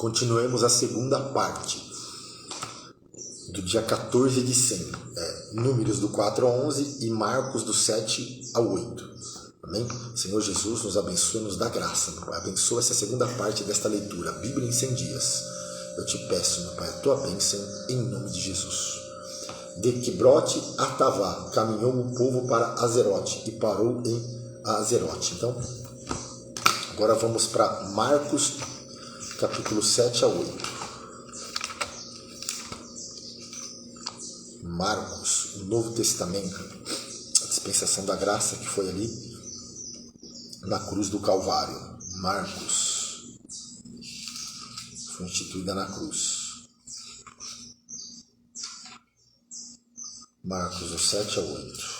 Continuemos a segunda parte do dia 14 de 100, Números do 4 a 11 e Marcos do 7 a 8. Amém? Senhor Jesus, nos abençoa, nos dá graça, meu Pai. Abençoa essa segunda parte desta leitura, a Bíblia em 100 dias. Eu te peço, meu Pai, a tua bênção em nome de Jesus. De Quibrote a Tavá caminhou o povo para Azerote e parou em Azerote. Então, agora vamos para Marcos, capítulo 7 a 8. Marcos, o Novo Testamento, a dispensação da graça que foi ali na cruz do Calvário. Marcos foi instituída na cruz. Marcos, do 7 a 8.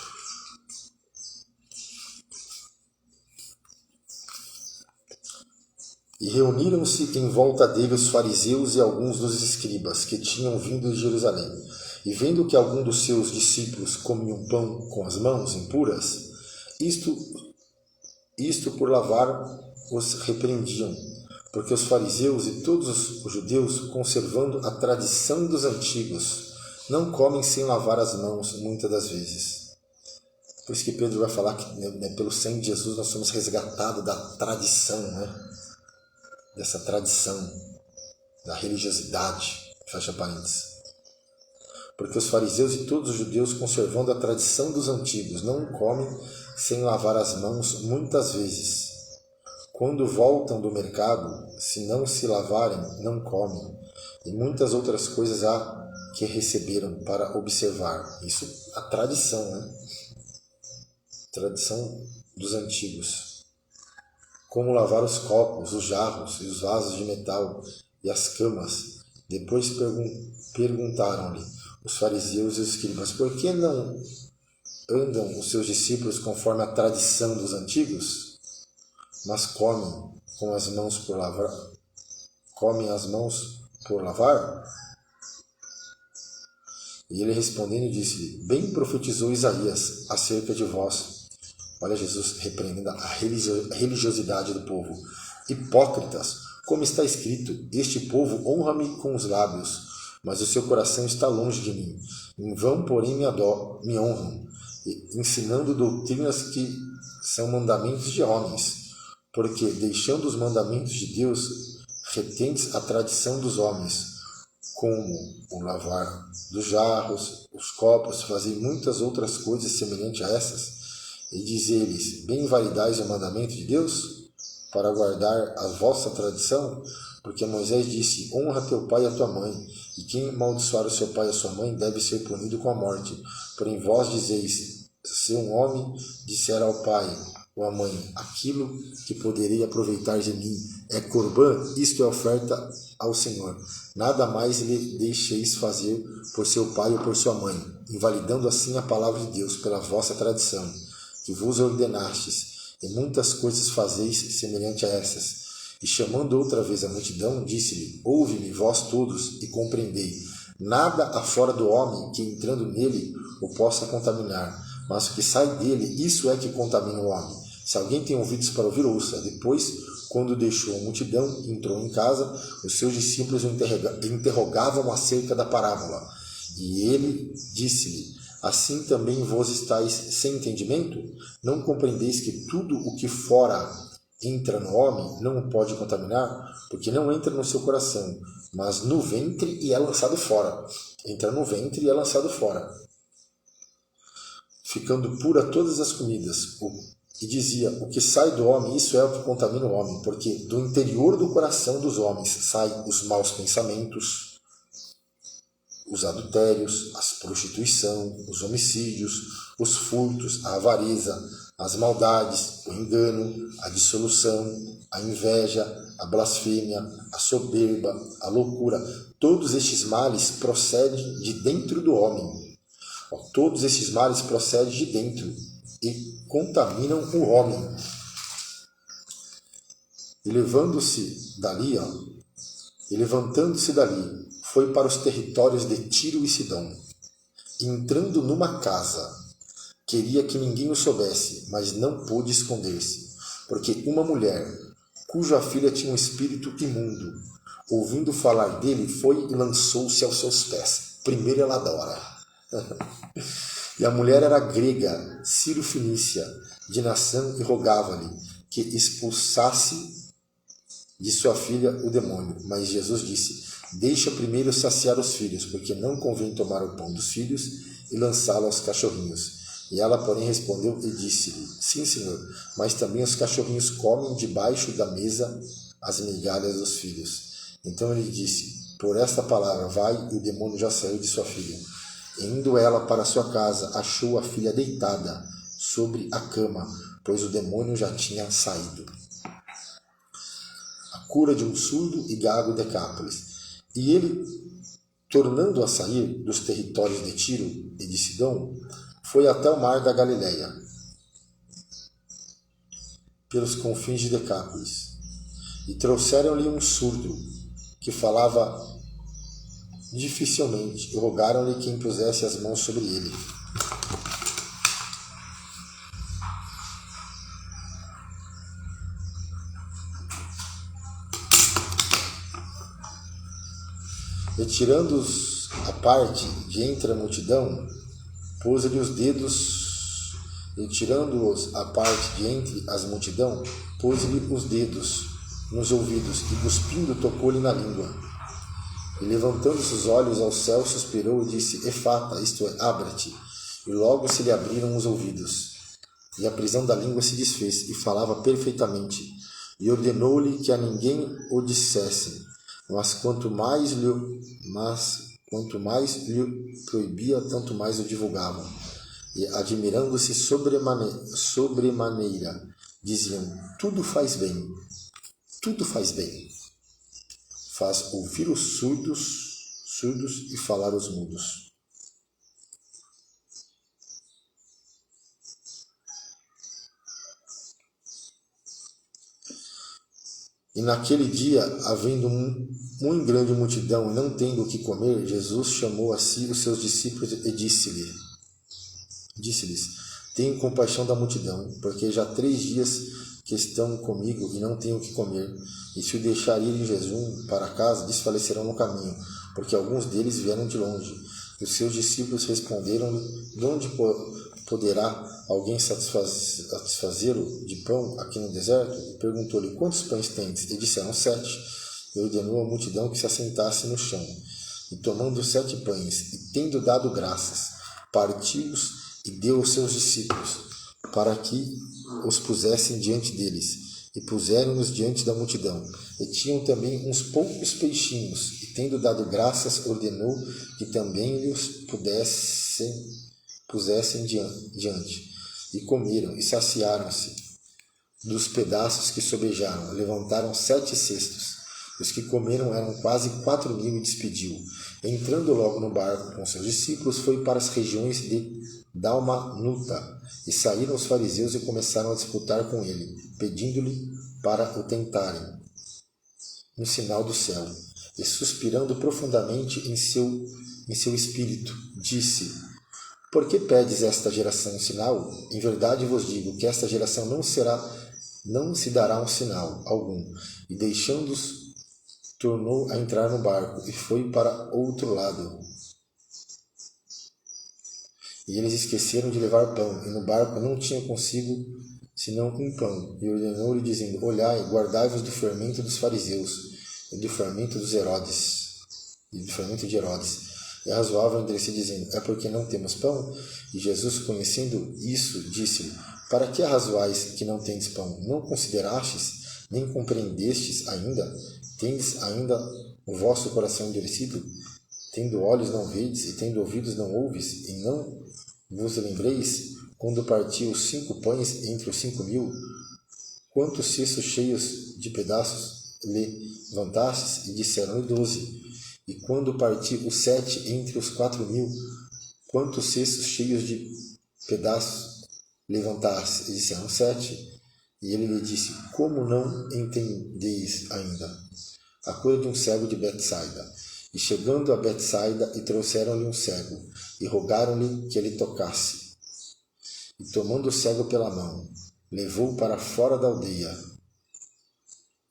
E reuniram-se em volta dele os fariseus e alguns dos escribas que tinham vindo de Jerusalém. E vendo que algum dos seus discípulos comiam pão com as mãos impuras, isto por lavar os repreendiam, porque os fariseus e todos os judeus, conservando a tradição dos antigos, não comem sem lavar as mãos muitas das vezes. Por isso que Pedro vai falar que pelo sangue de Jesus nós somos resgatados da tradição, dessa tradição, da religiosidade, fecha parênteses. Porque os fariseus e todos os judeus, conservando a tradição dos antigos, não comem sem lavar as mãos muitas vezes. Quando voltam do mercado, se não se lavarem, não comem. E muitas outras coisas há que receberam para observar. Isso, a tradição, Tradição dos antigos. Como lavar os copos, os jarros e os vasos de metal e as camas. Depois perguntaram-lhe os fariseus e os escribas: por que não andam os seus discípulos conforme a tradição dos antigos, mas comem as mãos por lavar? E ele respondendo disse-lhe: bem profetizou Isaías acerca de vós. Olha Jesus repreendendo a religiosidade do povo. Hipócritas, como está escrito: este povo honra-me com os lábios, mas o seu coração está longe de mim. Em vão, porém, me honram, ensinando doutrinas que são mandamentos de homens. Porque, deixando os mandamentos de Deus, retendes a tradição dos homens, como o lavar dos jarros, os copos, fazer muitas outras coisas semelhantes a essas. E diz-lhes: bem validais o mandamento de Deus, para guardar a vossa tradição? Porque Moisés disse: honra teu pai e a tua mãe, e quem amaldiçoar o seu pai e a sua mãe deve ser punido com a morte. Porém vós dizeis: se um homem disser ao pai ou à mãe: aquilo que poderia aproveitar de mim é corbã, isto é oferta ao Senhor. Nada mais lhe deixeis fazer por seu pai ou por sua mãe, invalidando assim a palavra de Deus pela vossa tradição, que vos ordenastes, e muitas coisas fazeis semelhante a essas. E chamando outra vez a multidão, disse-lhe: ouve-me vós todos e compreendei. Nada há fora do homem que entrando nele o possa contaminar, mas o que sai dele, isso é que contamina o homem. Se alguém tem ouvidos para ouvir, ouça. Depois, quando deixou a multidão, entrou em casa, os seus discípulos o interrogavam acerca da parábola. E ele disse-lhe: assim também vós estáis sem entendimento? Não compreendeis que tudo o que fora entra no homem não o pode contaminar? Porque não entra no seu coração, mas no ventre e é lançado fora. Entra no ventre e é lançado fora, ficando pura todas as comidas. E dizia: o que sai do homem, isso é o que contamina o homem, porque do interior do coração dos homens saem os maus pensamentos, os adultérios, a prostituição, os homicídios, os furtos, a avareza, as maldades, o engano, a dissolução, a inveja, a blasfêmia, a soberba, a loucura. Todos estes males procedem de dentro do homem. Todos estes males procedem de dentro e contaminam o homem. E levantando-se dali, foi para os territórios de Tiro e Sidom. Entrando numa casa, queria que ninguém o soubesse, mas não pôde esconder-se, porque uma mulher, cuja filha tinha um espírito imundo, ouvindo falar dele, foi e lançou-se aos seus pés. Primeiro ela adora. E a mulher era grega, Ciro-fenícia, de nação, e rogava-lhe que expulsasse de sua filha o demônio. Mas Jesus disse: deixa primeiro saciar os filhos, porque não convém tomar o pão dos filhos e lançá-lo aos cachorrinhos. E ela, porém, respondeu e disse-lhe: sim, Senhor, mas também os cachorrinhos comem debaixo da mesa as migalhas dos filhos. Então ele disse: por esta palavra, vai, e o demônio já saiu de sua filha. E indo ela para sua casa, achou a filha deitada sobre a cama, pois o demônio já tinha saído. A cura de um surdo e gago de Decápolis. E ele, tornando a sair dos territórios de Tiro e de Sidom, foi até o mar da Galileia, pelos confins de Decápolis. E trouxeram-lhe um surdo, que falava dificilmente, e rogaram-lhe que impusesse as mãos sobre ele. Retirando-os à parte de entre a multidão, pôs-lhe os dedos, retirando-os à parte de entre as multidão, pôs-lhe os dedos nos ouvidos e, cuspindo, tocou-lhe na língua. E, levantando-se os olhos ao céu, suspirou e disse: Efata, isto é, abra-te. E logo se lhe abriram os ouvidos. E a prisão da língua se desfez, e falava perfeitamente. E ordenou-lhe que a ninguém o dissessem, mas quanto mais lhe proibia, tanto mais o divulgavam. E, admirando-se sobremaneira, diziam: tudo faz bem, tudo faz bem. Faz ouvir os surdos e falar os mudos. E naquele dia, havendo muito grande multidão e não tendo o que comer, Jesus chamou a si os seus discípulos e disse-lhes: tenho compaixão da multidão, porque já 3 dias que estão comigo e não tenho o que comer. E se o deixar ir em jejum para casa, desfalecerão no caminho, porque alguns deles vieram de longe. E os seus discípulos responderam-lhe: de onde poderá alguém satisfazê-lo de pão aqui no deserto? E perguntou-lhe: quantos pães tendes? E disseram: 7. E ordenou à multidão que se assentasse no chão. E tomando 7 pães, e tendo dado graças, partiu-os e deu aos seus discípulos, para que os pusessem diante deles. E puseram-nos diante da multidão. E tinham também uns poucos peixinhos, e tendo dado graças, ordenou que também lhes pusessem diante. E comeram, e saciaram-se dos pedaços que sobejaram. Levantaram 7 cestos. Os que comeram eram quase 4.000 e despediu. Entrando logo no barco com seus discípulos, foi para as regiões de Dalmanuta. E saíram os fariseus e começaram a disputar com ele, pedindo-lhe para o tentarem, um sinal do céu. E suspirando profundamente em seu espírito, disse: por que pedes esta geração um sinal? Em verdade vos digo que esta geração não se dará um sinal algum. E deixando-os, tornou a entrar no barco e foi para outro lado. E eles esqueceram de levar pão, e no barco não tinha consigo senão um pão. E ordenou-lhe, dizendo: olhai, guardai-vos do fermento dos fariseus, e do fermento de Herodes. E razoavam entre si, dizendo: é porque não temos pão? E Jesus, conhecendo isso, disse-lhe: para que arrazoais que não tendes pão? Não considerastes, nem compreendestes ainda? Tendes ainda o vosso coração endurecido? Tendo olhos não vedes, e tendo ouvidos não ouves, e não vos lembreis, quando partiu os 5 pães entre os 5.000, quantos cestos cheios de pedaços levantastes? E disseram-lhe 12. E quando partiu os 7 entre os 4.000, quantos cestos cheios de pedaços levantastes? E disseram 7. E ele lhe disse: como não entendeis ainda? A cura de um cego de Betsaida. E chegando a Betsaida, e trouxeram-lhe um cego, e rogaram-lhe que ele tocasse. E tomando o cego pela mão, levou-o para fora da aldeia.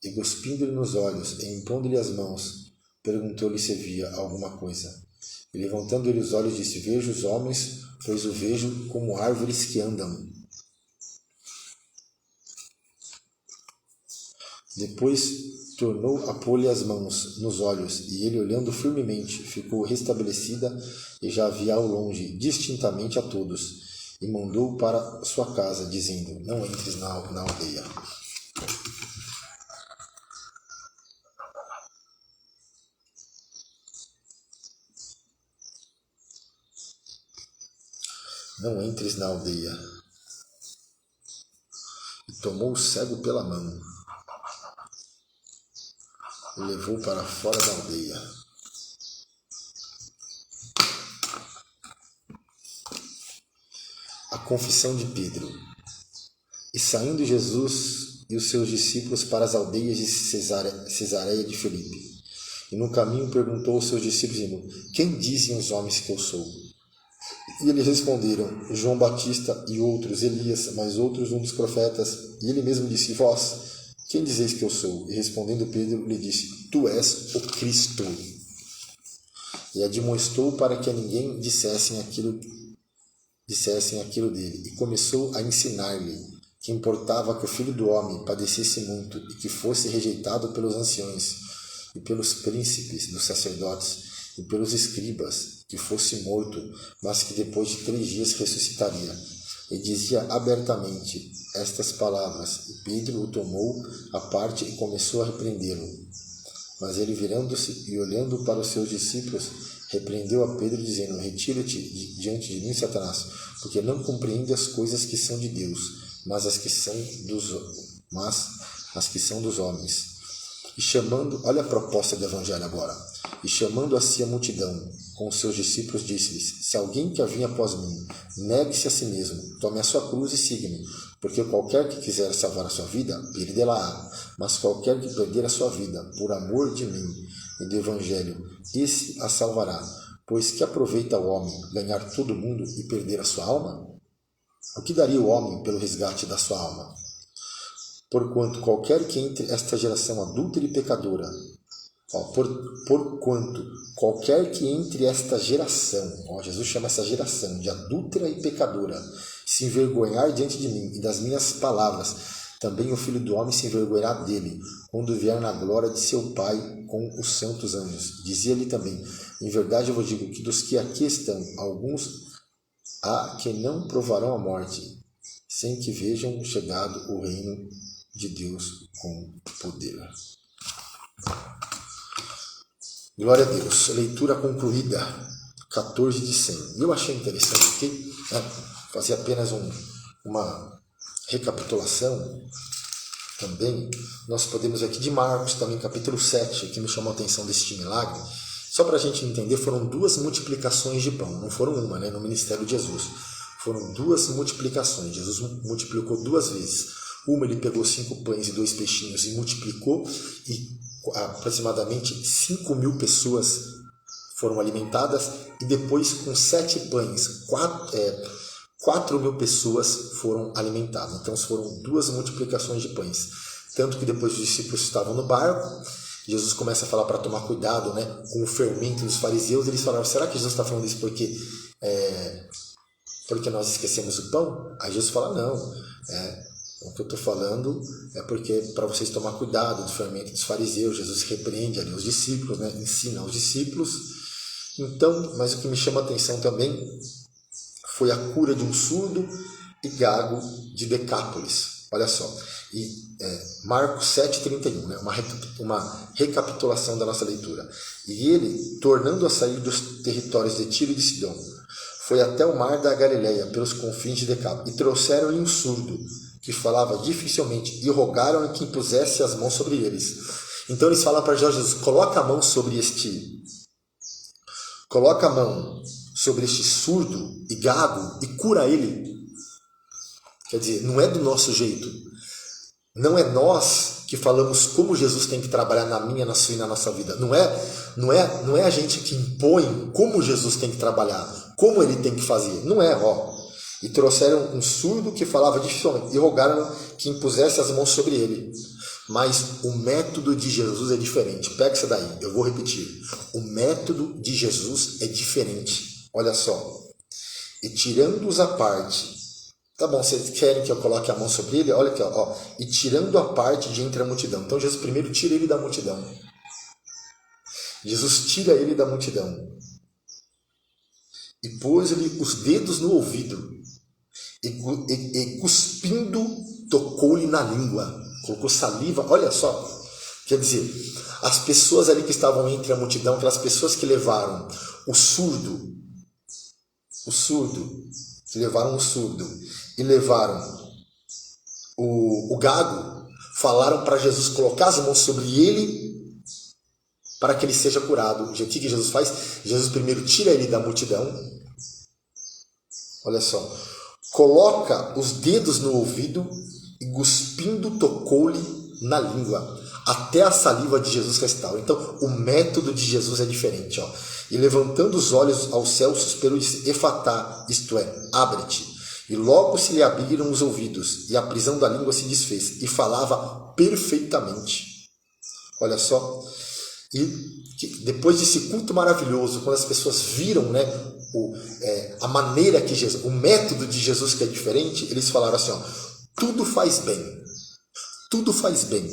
e cuspindo-lhe nos olhos e impondo-lhe as mãos, perguntou-lhe se via alguma coisa. E levantando-lhe os olhos, disse: vejo os homens, pois o vejo como árvores que andam. Depois tornou a pôr-lhe as mãos nos olhos, e ele, olhando firmemente, ficou restabelecida e já via ao longe, distintamente a todos, e mandou para sua casa, dizendo: não entres na aldeia. Não entres na aldeia. E tomou o cego pela mão e levou para fora da aldeia. A confissão de Pedro. E saindo Jesus e os seus discípulos para as aldeias de Cesareia de Filipe. E no caminho perguntou aos seus discípulos, dizendo: quem dizem os homens que eu sou? E eles responderam: João Batista, e outros Elias, mas outros um dos profetas. E ele mesmo disse: vós, quem dizeis que eu sou? E respondendo Pedro, lhe disse: tu és o Cristo. E admoestou para que a ninguém dissessem aquilo dele. E começou a ensinar-lhe que importava que o Filho do Homem padecesse muito e que fosse rejeitado pelos anciões e pelos príncipes dos sacerdotes e pelos escribas, que fosse morto, mas que depois de 3 dias ressuscitaria. E dizia abertamente estas palavras, e Pedro o tomou à parte e começou a repreendê-lo. Mas ele, virando-se e olhando para os seus discípulos, repreendeu a Pedro, dizendo: retira-te diante de mim, Satanás, porque não compreende as coisas que são de Deus, mas as que são dos homens. E chamando, olha a proposta do Evangelho agora, e chamando a si a multidão, com os seus discípulos, disse-lhes: se alguém quer vir após mim, negue-se a si mesmo, tome a sua cruz e siga-me, porque qualquer que quiser salvar a sua vida, perdê-la-á, mas qualquer que perder a sua vida, por amor de mim e do Evangelho, esse a salvará. Pois que aproveita o homem ganhar todo o mundo e perder a sua alma? O que daria o homem pelo resgate da sua alma? Porquanto qualquer que entre esta geração adúltera e pecadora, porquanto qualquer que entre esta geração, Jesus chama essa geração de adúltera e pecadora, se envergonhar diante de mim e das minhas palavras, também o Filho do Homem se envergonhará dele, quando vier na glória de seu Pai com os santos anjos. Dizia-lhe também: em verdade eu vos digo que dos que aqui estão, alguns há que não provarão a morte, sem que vejam chegado o reino de Deus com poder. Glória a Deus. Leitura concluída. 14 de 100. E eu achei interessante aqui, fazer apenas uma recapitulação também. Nós podemos aqui de Marcos, também capítulo 7, que me chamou a atenção deste milagre. Só para a gente entender, foram 2 multiplicações de pão, não foram uma, no ministério de Jesus. Foram 2 multiplicações. Jesus multiplicou 2 vezes. Uma, ele pegou 5 pães e 2 peixinhos e multiplicou, e aproximadamente 5.000 pessoas foram alimentadas, e depois com 7 pães, 4.000 pessoas foram alimentadas. Então foram 2 multiplicações de pães. Tanto que depois os discípulos estavam no barco, Jesus começa a falar para tomar cuidado, com o fermento dos fariseus. Eles falaram: será que Jesus está falando isso porque nós esquecemos o pão? Aí Jesus fala: não, o que eu estou falando é porque para vocês tomar cuidado do fermento dos fariseus. Jesus repreende ali os discípulos, ensina aos discípulos. Então, mas o que me chama a atenção também foi a cura de um surdo e gago de Decápolis. Olha só, e Marcos 7,31, uma recapitulação da nossa leitura. E ele, tornando a sair dos territórios de Tiro e de Sidom, foi até o mar da Galileia, pelos confins de Decápolis, e trouxeram-lhe um surdo, que falava dificilmente, e rogaram-lhe que impusesse as mãos sobre eles. Então eles falam para Jesus: coloca a mão sobre este surdo e gago e cura ele. Quer dizer, não é do nosso jeito. Não é nós que falamos como Jesus tem que trabalhar na minha, na sua e na nossa vida. Não é a gente que impõe como Jesus tem que trabalhar, como ele tem que fazer. Não é, E trouxeram um surdo que falava dificilmente, e rogaram que impusesse as mãos sobre ele. Mas o método de Jesus é diferente. Pega isso daí, eu vou repetir. O método de Jesus é diferente. Olha só. E tirando-os à parte. Tá bom, vocês querem que eu coloque a mão sobre ele? Olha aqui, ó. E tirando a parte de entre a multidão. Então Jesus primeiro tira ele da multidão. Jesus tira ele da multidão. E pôs-lhe os dedos no ouvido. E cuspindo, tocou-lhe na língua. Colocou saliva. Olha só. Quer dizer, as pessoas ali que estavam entre a multidão, aquelas pessoas que levaram o surdo, que levaram o surdo e levaram o gago, falaram para Jesus colocar as mãos sobre ele para que ele seja curado. O que Jesus faz? Jesus primeiro tira ele da multidão. Olha só. Coloca os dedos no ouvido e cuspindo tocou-lhe na língua. Até a saliva de Jesus restaura. Então, o método de Jesus é diferente. Ó. E levantando os olhos ao céu, suspirou e disse, Efatá, isto é, abre-te. E logo se lhe abriram os ouvidos, e a prisão da língua se desfez, e falava perfeitamente. Olha só. E depois desse culto maravilhoso, quando as pessoas viram, né, a maneira que Jesus, o método de Jesus que é diferente, eles falaram assim, ó, tudo faz bem. Tudo faz bem.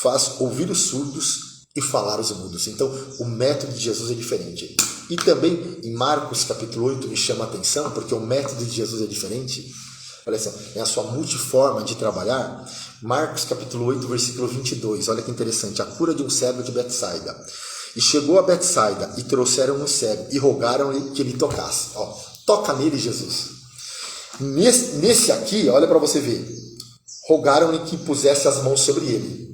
Faz ouvir os surdos e falar os mudos. Então, o método de Jesus é diferente. E também, em Marcos capítulo 8, me chama a atenção, porque o método de Jesus é diferente. Olha só, é a sua multiforma de trabalhar. Marcos capítulo 8, versículo 22. Olha que interessante. A cura de um cego de Betsaida. E chegou a Betsaida e trouxeram um cego e rogaram-lhe que ele tocasse. Ó, toca nele, Jesus. Nesse aqui, olha para você ver. Rogaram-lhe que pusesse as mãos sobre ele.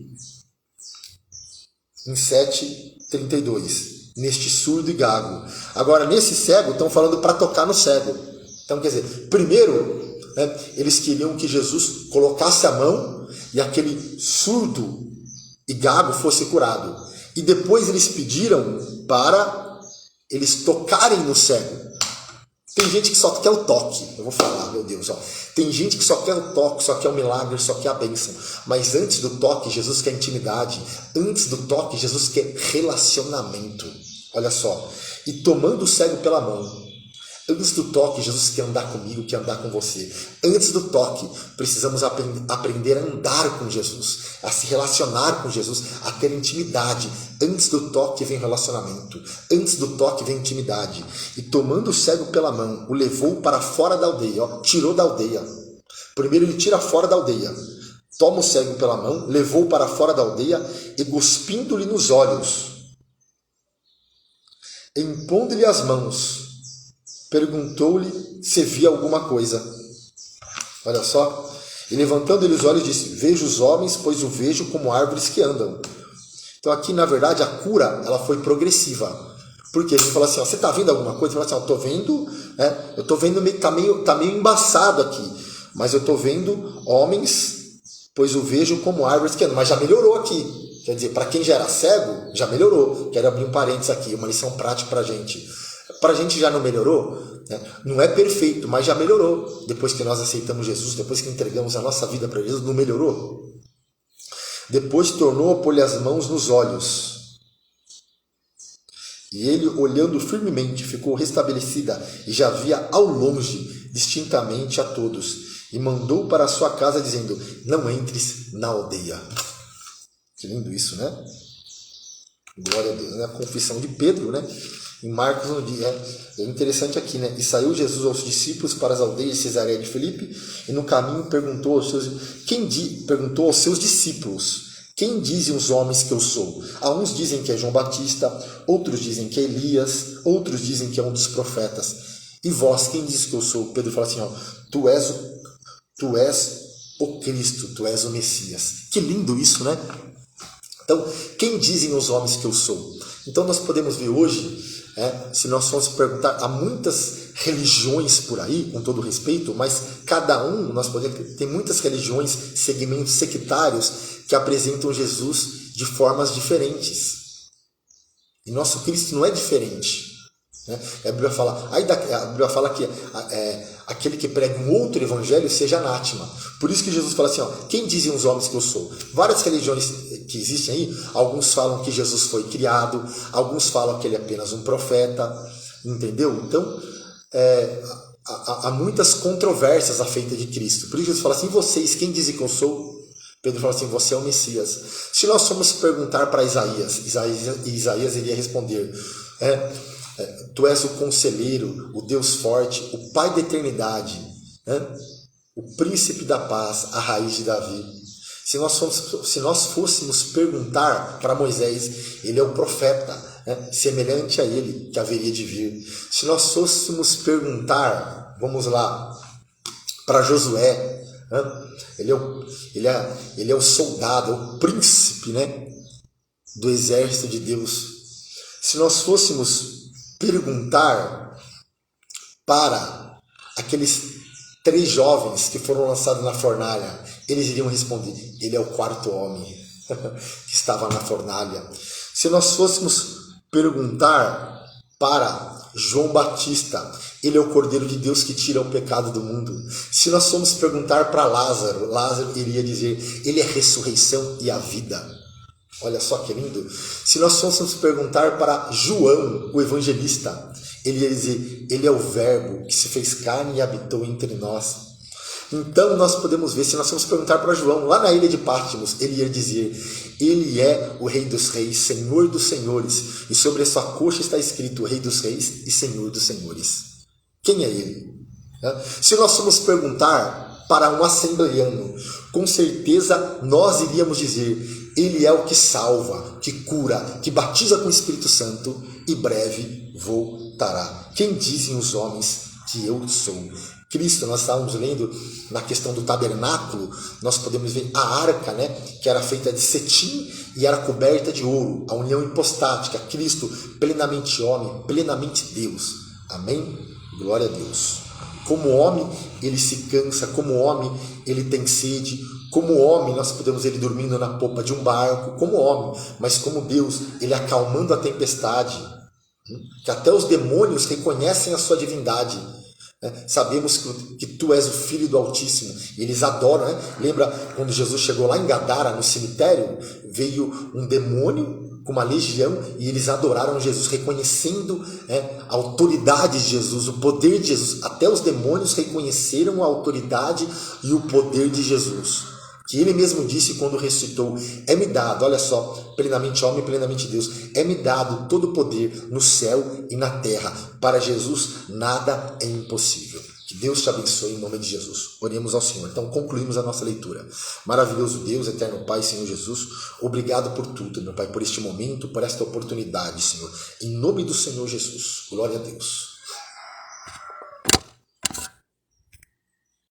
Em 7:32, neste surdo e gago. Agora, nesse cego, estão falando para tocar no cego. Então, quer dizer, primeiro, né, eles queriam que Jesus colocasse a mão e aquele surdo e gago fosse curado. E depois eles pediram para eles tocarem no cego. Tem gente que só quer o toque. Eu vou falar, meu Deus. Ó. Tem gente que só quer o toque, só quer o milagre, só quer a bênção. Mas antes do toque, Jesus quer intimidade. Antes do toque, Jesus quer relacionamento. Olha só. E tomando o cego pela mão. Antes do toque, Jesus quer andar comigo, quer andar com você. Antes do toque, precisamos aprender a andar com Jesus, a se relacionar com Jesus, a ter intimidade. Antes do toque vem relacionamento. Antes do toque vem intimidade. E tomando o cego pela mão, o levou para fora da aldeia. Ó, tirou da aldeia. Primeiro ele tira fora da aldeia. Toma o cego pela mão, levou para fora da aldeia e cuspindo-lhe nos olhos. Impondo-lhe as mãos, perguntou-lhe se via alguma coisa. Olha só. E levantando-lhe os olhos, disse, vejo os homens, pois o vejo como árvores que andam. Então aqui, na verdade, a cura ela foi progressiva. Porque ele falou assim, ó, você está vendo alguma coisa? Ele falou assim, estou vendo, né? Eu estou vendo, está meio embaçado aqui. Mas eu estou vendo homens, pois o vejo como árvores que andam. Mas já melhorou aqui. Quer dizer, para quem já era cego, já melhorou. Quero abrir um parênteses aqui, uma lição prática para a gente. Para a gente já não melhorou, né? Não é perfeito, mas já melhorou. Depois que nós aceitamos Jesus, depois que entregamos a nossa vida para Jesus, não melhorou? Depois tornou a pôr-lhe as mãos nos olhos. E ele, olhando firmemente, ficou restabelecida e já via ao longe, distintamente a todos. E mandou para a sua casa, dizendo, não entres na aldeia. Que lindo isso, né? Glória a Deus, né? A confissão de Pedro, né? Em Marcos, é interessante aqui, né? E saiu Jesus aos discípulos para as aldeias de Cesareia de Filipe, e no caminho perguntou aos seus discípulos, quem dizem os homens que eu sou? A uns dizem que é João Batista, outros dizem que é Elias, outros dizem que é um dos profetas. E vós, quem diz que eu sou? Pedro fala assim, ó, tu és o Cristo, tu és o Messias. Que lindo isso, né? Então, quem dizem os homens que eu sou? Então nós podemos ver hoje, se nós formos perguntar, há muitas religiões por aí, com todo respeito, mas cada um, nós podemos ter muitas religiões, segmentos sectários que apresentam Jesus de formas diferentes. E nosso Cristo não é diferente. né? A Bíblia fala que aquele que prega um outro evangelho seja anátema. Por isso que Jesus fala assim, ó, quem dizem os homens que eu sou? Várias religiões que existem aí, alguns falam que Jesus foi criado, alguns falam que ele é apenas um profeta, entendeu? Então, há muitas controvérsias a feita de Cristo. Por isso Jesus fala assim, vocês, quem dizem que eu sou? Pedro fala assim, você é o Messias. Se nós formos perguntar para Isaías iria responder, tu és o conselheiro, o Deus forte, o Pai da eternidade, o príncipe da paz, a raiz de Davi. Se nós fôssemos perguntar para Moisés, ele é o profeta, semelhante a ele, que haveria de vir. Se nós fôssemos perguntar, vamos lá, para Josué, ele é o soldado, é o príncipe, do exército de Deus. Se nós fôssemos perguntar para aqueles 3 jovens que foram lançados na fornalha, eles iriam responder, ele é o 4º homem que estava na fornalha. Se nós fôssemos perguntar para João Batista, ele é o Cordeiro de Deus que tira o pecado do mundo. Se nós formos perguntar para Lázaro iria dizer, ele é a ressurreição e a vida. Olha só que lindo. Se nós fôssemos perguntar para João, o evangelista, ele ia dizer, ele é o verbo que se fez carne e habitou entre nós. Então nós podemos ver, se nós formos perguntar para João, lá na ilha de Patmos, ele ia dizer, ele é o Rei dos Reis, Senhor dos Senhores, e sobre a sua coxa está escrito, Rei dos Reis e Senhor dos Senhores. Quem é ele? Se nós formos perguntar para um assembleiano, com certeza nós iríamos dizer, ele é o que salva, que cura, que batiza com o Espírito Santo e breve voltará. Quem dizem os homens que eu sou? Cristo, nós estávamos lendo na questão do tabernáculo, nós podemos ver a arca, que era feita de cetim e era coberta de ouro, a união hipostática, Cristo plenamente homem, plenamente Deus. Amém? Glória a Deus. Como homem, ele se cansa, como homem, ele tem sede, como homem, nós podemos ver ele dormindo na popa de um barco, como homem, mas como Deus, ele acalmando a tempestade, que até os demônios reconhecem a sua divindade. Sabemos que tu és o Filho do Altíssimo, e eles adoram, Lembra quando Jesus chegou lá em Gadara, no cemitério, veio um demônio com uma legião e eles adoraram Jesus, reconhecendo a autoridade de Jesus, o poder de Jesus. Até os demônios reconheceram a autoridade e o poder de Jesus, que ele mesmo disse quando ressuscitou, é-me dado, olha só, plenamente homem, plenamente Deus, é-me dado todo o poder no céu e na terra. Para Jesus nada é impossível. Que Deus te abençoe em nome de Jesus. Oremos ao Senhor. Então concluímos a nossa leitura. Maravilhoso Deus, eterno Pai, Senhor Jesus, obrigado por tudo, meu Pai, por este momento, por esta oportunidade, Senhor. Em nome do Senhor Jesus. Glória a Deus.